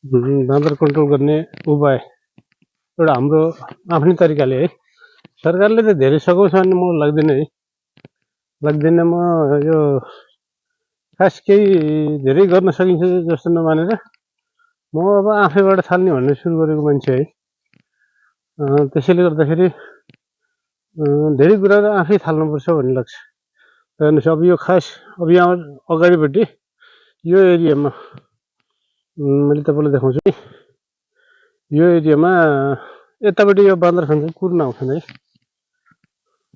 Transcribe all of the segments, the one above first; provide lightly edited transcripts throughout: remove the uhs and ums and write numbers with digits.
बाँदर कन्ट्रोल गर्ने उपाय एउटा हाम्रो आफ्नै तरिकाले है। सरकारले त धेरै सघाउँछ भन्ने मलाई लाग्दैन। म यो खास केही धेरै गर्न सकिन्छ जस्तो नमानेर म अब आफैबाट थाल्ने भन्ने सुरु गरेको मान्छे है। त्यसैले गर्दाखेरि धेरै कुरा त आफै थाल्नुपर्छ भन्ने लाग्छ। हेर्नुहोस् अब यो खास अब यहाँ अगाडिपट्टि यो एरियामा मैले तपाईँलाई देखाउँछु है। यो एरियामा यतापट्टि यो बाँदर खान्छ कुर्न आउँछन् है।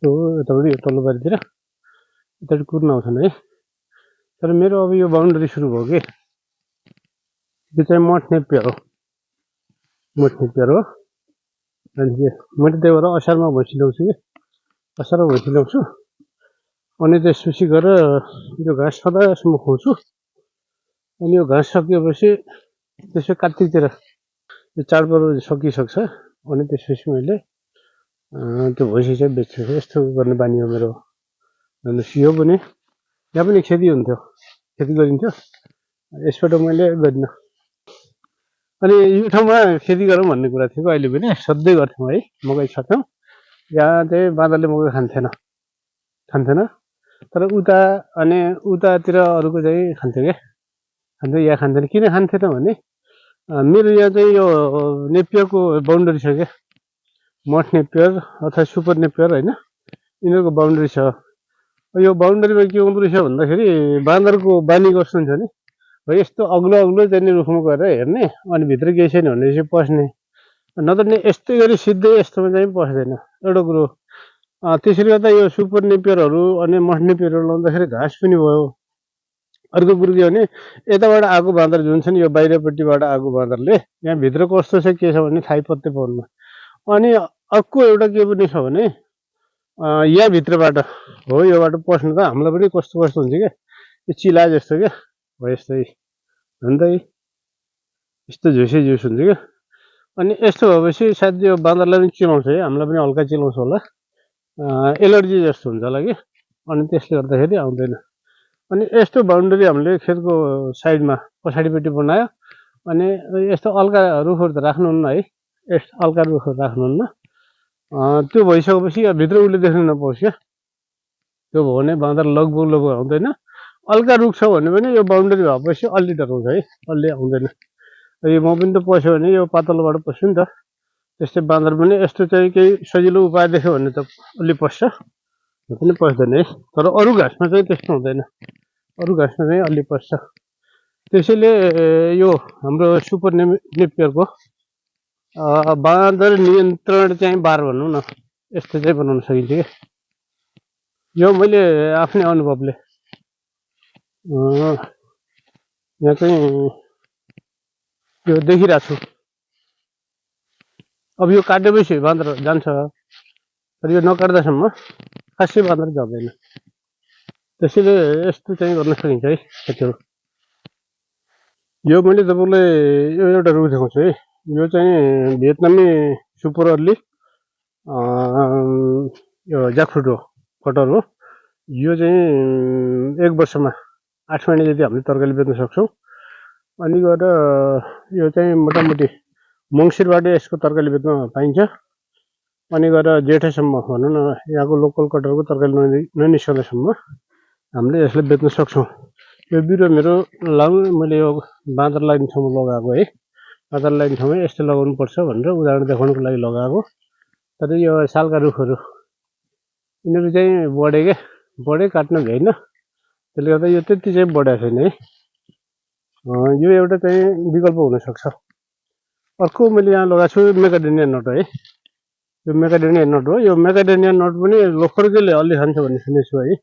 यतापट्टि यो तल्लो बारीतिर यतापट्टि कुर्न आउँछन् है। तर मेरो अब यो बााउन्डरी सुरु भयो कि यो चाहिँ मठ नेपियर हो। अनि मैले त्यही भएर असारमा भैँसी ल्याउँछु कि असारमा भैँसी ल्याउँछु। अनि त्यसपछि गएर यो घाँस सदासम्म खुवाउँछु। अनि यो घाँस सकिएपछि त्यसो कार्तिकतिर यो चाडपर्व सकिसक्छ। अनि त्यसपछि मैले त्यो भैँसी चाहिँ बेच्छु। यस्तो गर्ने बानी हो मेरो। हेर्नुहोस् यो पनि यहाँ पनि खेती हुन्थ्यो, खेती गरिन्थ्यो। यसबाट मैले गरिनँ। अनि यो ठाउँमा खेती गरौँ भन्ने कुरा थियो अहिले पनि सधैँ गर्थ्यौँ है। मकै छर्थ्यौँ। यहाँ चाहिँ बाँदरले मकै खान्थेन। तर उतातिर अरूको चाहिँ खान्थ्यो क्या। यहाँ खान्थेन। किन खान्थेन भने मेरो यहाँ चाहिँ यो नेपियरको बााउन्डरी छ क्या। मठ नेपियर अथवा सुपर नेपियर होइन, यिनीहरूको बााउन्डरी छ। यो बााउन्डरीमा के हुँदो रहेछ भन्दाखेरि बाँदरको बानी कस्तो हुन्छ भने यस्तो अग्लो चाहिँ रुखमा गएर हेर्ने अनि भित्र केही छैन भनेपछि पस्ने, नत्र नि यस्तै गरी सिधै यस्तोमा चाहिँ पस्दैन एउटा कुरो। त्यसैले गर्दा यो सुपर नेपियरहरू अनि मठ नेपियरहरू लाउँदाखेरि घाँस पनि भयो। अर्को कुरो के भने यताबाट आएको बाँदर जुन छ नि यो बाहिरपट्टिबाट आएको बाँदरले यहाँ भित्र कस्तो छ के छ भन्ने थाहै पत्तै पाउन्न। अनि अर्को एउटा के पनि छ भने यहाँ भित्रबाट हो यो बाटो पस्नु त हामीलाई पनि कस्तो हुन्छ क्या, यो चिला जस्तो क्या हो। यस्तै अन्त यस्तो झुस हुन्छ क्या। अनि यस्तो भएपछि सायद यो बाँदरलाई पनि चिलाउँछ है, हामीलाई पनि हल्का चिलाउँछ होला, एलर्जी जस्तो हुन्छ होला कि। अनि त्यसले गर्दाखेरि आउँदैन। अनि यस्तो बााउन्डरी हामीले खेतको साइडमा पछाडिपट्टि बनायो। अनि यस्तो हल्का रुखहरू त राख्नुहुन्न है, यस्तो हल्का रुखहरू राख्नुहुन्न। त्यो भइसकेपछि भित्र उसले देख्न नपाओस् क्या। त्यो भयो भने बाँदर लगभग आउँदैन। हल्का रुख छ भने पनि यो बााउन्डरी भएपछि अलि डराउँछ है, अलि आउँदैन। यो म पनि त पस्यो भने यो पातलोबाट पस्छु नि त। त्यस्तै बाँदर पनि यस्तो चाहिँ केही सजिलो उपाय देख्यो भने त अलि पस्छ, पनि पस्दैन है। तर अरू घाँसमा चाहिँ त्यस्तो हुँदैन, अरू घाँसमा चाहिँ अलि पस्छ। त्यसैले यो हाम्रो सुपर नेपियरको बाँदर नियन्त्रण चाहिँ बार भनौँ न, यस्तो चाहिँ बनाउन सकिन्छ क्या। यो मैले आफ्नै अनुभवले यहाँ चाहिँ यो देखिरहेको छु। अब यो काटेपछि बाँदर जान्छ, तर यो नकाट्दासम्म खासै बाँदर जाँदैन। त्यसैले यस्तो चाहिँ गर्न सकिन्छ है साथीहरू। यो मैले तपाईँलाई यो एउटा रुख देखाउँछु है। यो चाहिँ भियतनामी सुपर अर्ली यो ज्याकफ्रुट हो, कटहर हो। यो चाहिँ 1 वर्षमा 8 महिना जति हामीले तरकारी बेच्न सक्छौँ। अनि गएर यो चाहिँ मोटामोटी मङ्सिरबाट यसको तरकारी बेच्न पाइन्छ। अनि गएर जेठसम्म भनौँ न यहाँको लोकल कटहरको तरकारी ननिस्कनेसम्म हामीले यसलाई बेच्न सक्छौँ। यो बिरुवा मेरो मैले यो बाँदर लाग्ने ठाउँमा लगाएको है। बाँदर लाग्ने ठाउँमा यस्तो लगाउनुपर्छ भनेर उदाहरण देखाउनुको लागि लगाएको। तर यो सालका रुखहरू यिनीहरू चाहिँ बढे काट्न भ्याइन। त्यसले गर्दा यो त्यति चाहिँ बढेको छैन है। यो एउटा चाहिँ विकल्प हुनसक्छ। अर्को मैले यहाँ लगाएको छु मेकाडेनिया नट है। यो मेकाडेनिया नट हो। यो मेकाडेनिया नट पनि लोखर्केले अलि खान्छ भन्ने सुनेको छु है।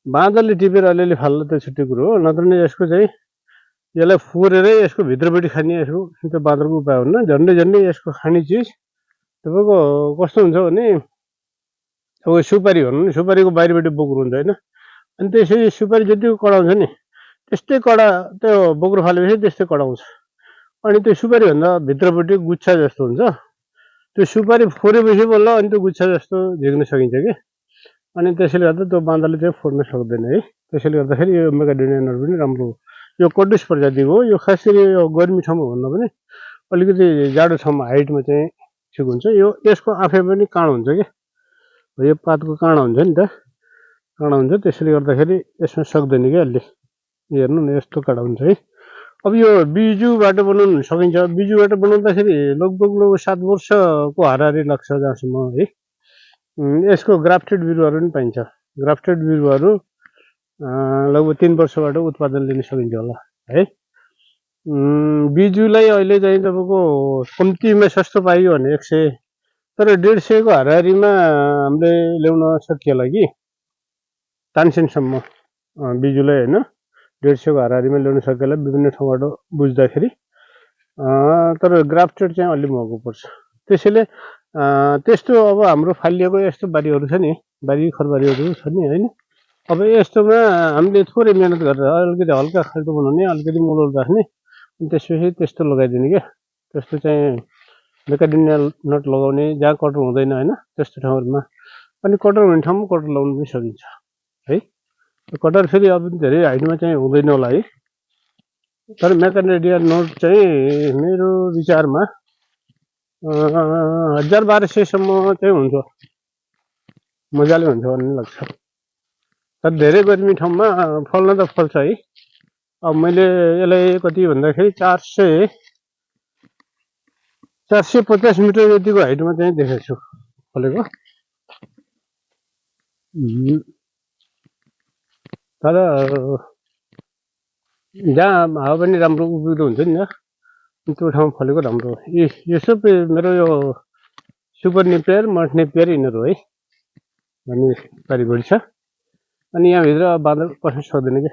बाँदरले टिपेर अलिअलि फाल्न त छुट्टै कुरो हो, नत्र नि यसको चाहिँ यसलाई फोरेरै यसको भित्रपट्टि खाने यसको त्यो बाँदरको उपाय हुन्न। झन्डै यसको खाने चिज तपाईँको कस्तो हुन्छ भने अब सुपारी भनौँ नि, सुपारीको बाहिरपट्टि बोक्रो हुन्छ होइन। अनि त्यसै सुपारी जतिको कडा हुन्छ नि त्यस्तै कडा त्यो बोक्रो फालेपछि त्यस्तै कडा हुन्छ। अनि त्यो सुपारीभन्दा भित्रपट्टि गुच्छा जस्तो हुन्छ। त्यो सुपारी फोरेपछि बल्ल अनि त्यो गुच्छा जस्तो झिक्न सकिन्छ कि। अनि त्यसैले गर्दा त्यो बाँदरले चाहिँ फोड्न सक्दैन है। त्यसैले गर्दाखेरि यो मेकाडेनिया नट पनि राम्रो यो कटुस प्रजातिको हो। यो खास गरी यो गर्मी ठाउँमा भन्दा पनि अलिकति जाडो ठाउँमा हाइटमा चाहिँ ठिक हुन्छ। यो यसको आफै पनि काँडो हुन्छ कि, यो पातको काँडा हुन्छ नि त, काँडा हुन्छ, त्यसले गर्दाखेरि यसमा सक्दैन कि अलि। हेर्नु न यस्तो काँडा हुन्छ है। अब यो बिजुबाट बनाउनु सकिन्छ। बिजुबाट बनाउँदाखेरि लगभग 7 वर्षको हाराहारी लाग्छ जहाँसम्म है। यसको ग्राफ्टेड बिरुवाहरू पनि पाइन्छ। ग्राफ्टेड बिरुवाहरू लगभग 3 वर्षबाट उत्पादन लिन सकिन्छ होला है। बिजुलाई अहिले चाहिँ तपाईँको कम्तीमा सस्तो पाइयो भने 100, तर 150 को हाराहारीमा हामीले ल्याउन सकिएला कि तानसेनसम्म बिजुलाई होइन, 150 को हाराहारीमा ल्याउन सकिएला विभिन्न ठाउँबाट बुझ्दाखेरि। तर ग्राफ्टेड चाहिँ अलि महँगो पर्छ। त्यसैले त्यस्तो अब हाम्रो फालिएको यस्तो बारीहरू छ नि, बारी खरबारीहरू छ नि होइन, अब यस्तोमा हामीले थोरै मेहनत गरेर अलिकति हल्का खाल्टो बनाउने, अलिकति मुलो राख्ने, अनि त्यसपछि त्यस्तो लगाइदिने क्या। त्यस्तो चाहिँ मेकाडेमिया नट लगाउने, जहाँ कटर हुँदैन होइन त्यस्तो ठाउँहरूमा। अनि कटर हुने ठाउँमा कटर लगाउनु पनि सकिन्छ है। कटर फेरि अब धेरै हाइटमा चाहिँ हुँदैन होला है। तर मेकाडेमिया नट चाहिँ मेरो विचारमा 1200सम्म चाहिँ हुन्छ, मजाले हुन्छ भन्ने लाग्छ। तर धेरै गर्मी ठाउँमा फल्न त फल्छ है। अब मैले यसलाई कति भन्दाखेरि 450 मिटर जतिको हाइटमा चाहिँ देखेको छु फलेको। तर जहाँ हावापानी राम्रो उभिँदो हुन्छ नि त्यो ठाउँमा फलेको राम्रो हो। यो सबै मेरो यो सुपर नेपियर, मठ नेपियर यिनीहरू है भन्ने बारीभरि छ। अनि यहाँभित्र बाँदर पस्न सक्दैन क्या।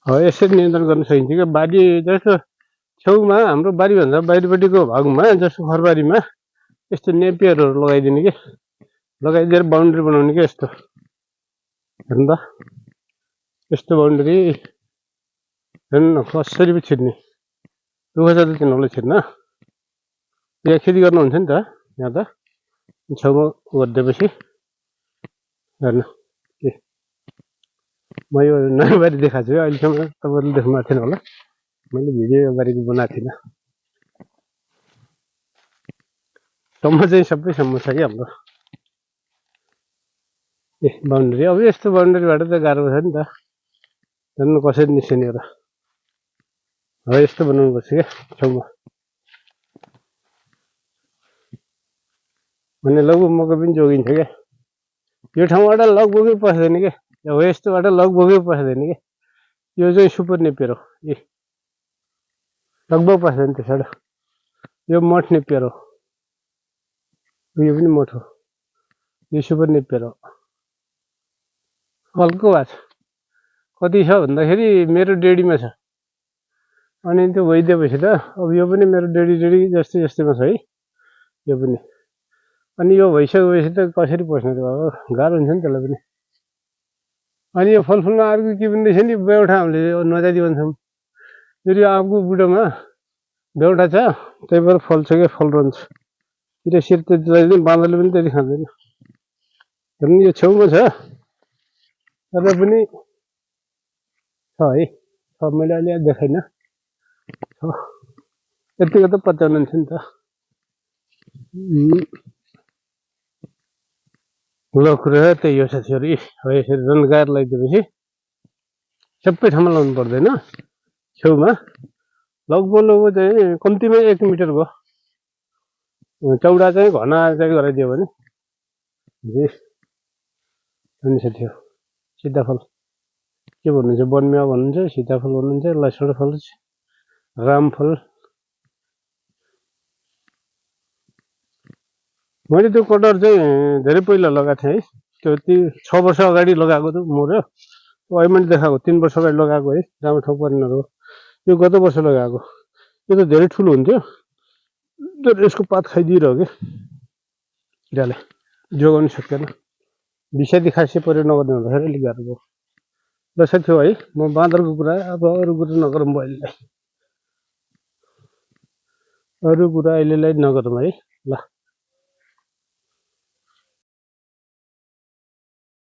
हो यसरी नियन्त्रण गर्न सकिन्छ क्या। बारी जस्तो छेउमा हाम्रो बारीभन्दा बाहिरपट्टिको भागमा जस्तो खरबारीमा यस्तो नेपियरहरू लगाइदिने क्या, लगाइदिएर बााउन्ड्री बनाउने क्या। यस्तो हेर्नु त, यस्तो बााउन्ड्री हेर्नु न कसरी पो छिर्ने, दुःख छ त तिनीहरूलाई छिर्न। यहाँ खेती गर्नुहुन्छ नि त, यहाँ त छेउमा गरिदिएपछि हेर्नु के। म यो नयाँ बारी देखाएको छु अहिलेसम्म, तपाईँहरूले देख्नु भएको थिएन होला, मैले भिडियो यो बारीको बनाएको थिइनँ। सम्म चाहिँ सबै सम्म छ कि हाम्रो बााउन्ड्री। अब यस्तो बााउन्ड्रीबाट त गाह्रो छ नि त, हेर्नु कसरी निस्किने र। हो यस्तो बनाउनुपर्छ क्या छेउमा, भने लगभग मकै पनि जोगिन्छ क्या। यो ठाउँबाट लगभगै पस्दैन क्या, हो यस्तोबाट लगभगै पस्दैन क्या। यो चाहिँ सुपर नेपियर हो, लगभग पस्दैन त्यसबाट। यो मठ नेपियर हो, यो पनि मठ हो, यो सुपर नेपियर हो। हल्को भएको छ। कति छ भन्दाखेरि मेरो डेढीमा छ। अनि त्यो भइदिएपछि त अब यो पनि मेरो डेढी जस्तै जस्तैमा छ है यो पनि। अनि यो भइसकेपछि त कसरी पस्ने त बाबा, गाह्रो हुन्छ नि त्यसलाई पनि। अनि यो फलफुलमा अर्को के पनि रहेछ नि, बेउठा हामीले नजाति भन्छौँ। फेरि आँपको बुटोमा बेउठा छ, त्यही भएर फल्छ क्या, फल रहन्छ। सिर त्यति लगाइदिनु, बाँदरले पनि त्यति खाँदैन। हेर्नु यो छेउमा छ, तर पनि छ है, मैले अहिले देखाइनँ। यतिको त पत्याउनुहुन्छ नि त। ल कुरा त्यही हो साथीहरू। हो यसरी रन्काएर लगाइदिएपछि सबै ठाउँमा लाउनु पर्दैन, छेउमा लगभग चाहिँ कम्तीमा 1 मिटरको चौडा चाहिँ घना चाहिँ गराइदियो भने अनि साथी हो। सीताफल के भन्नुहुन्छ, बनमेवा भन्नुहुन्छ, सीताफल भन्नुहुन्छ, लसुन फल, रामफल। मैले त्यो कटर चाहिँ धेरै पहिला लगाएको थिएँ है, त्यो 6 वर्ष अगाडि लगाएको त मर्यो। अहिले मैले देखाएको 3 वर्ष अगाडि लगाएको है, राम्रो ठाउँ पर्नेहरू हो। यो गत वर्ष लगाएको, यो त धेरै ठुलो हुन्थ्यो, तर यसको पात खाइदिइरह्यो कि किराले, जोगाउनु सकेन। विषादी खासै प्रयोग नगर्ने हुँदाखेरि अलिक गाह्रो भयो। ल साथी हो है, म बाँदरको कुरा अब अरू कुरा नगरौँ अहिलेलाई, अरू कुरा अहिलेलाई नगरौँ है। ल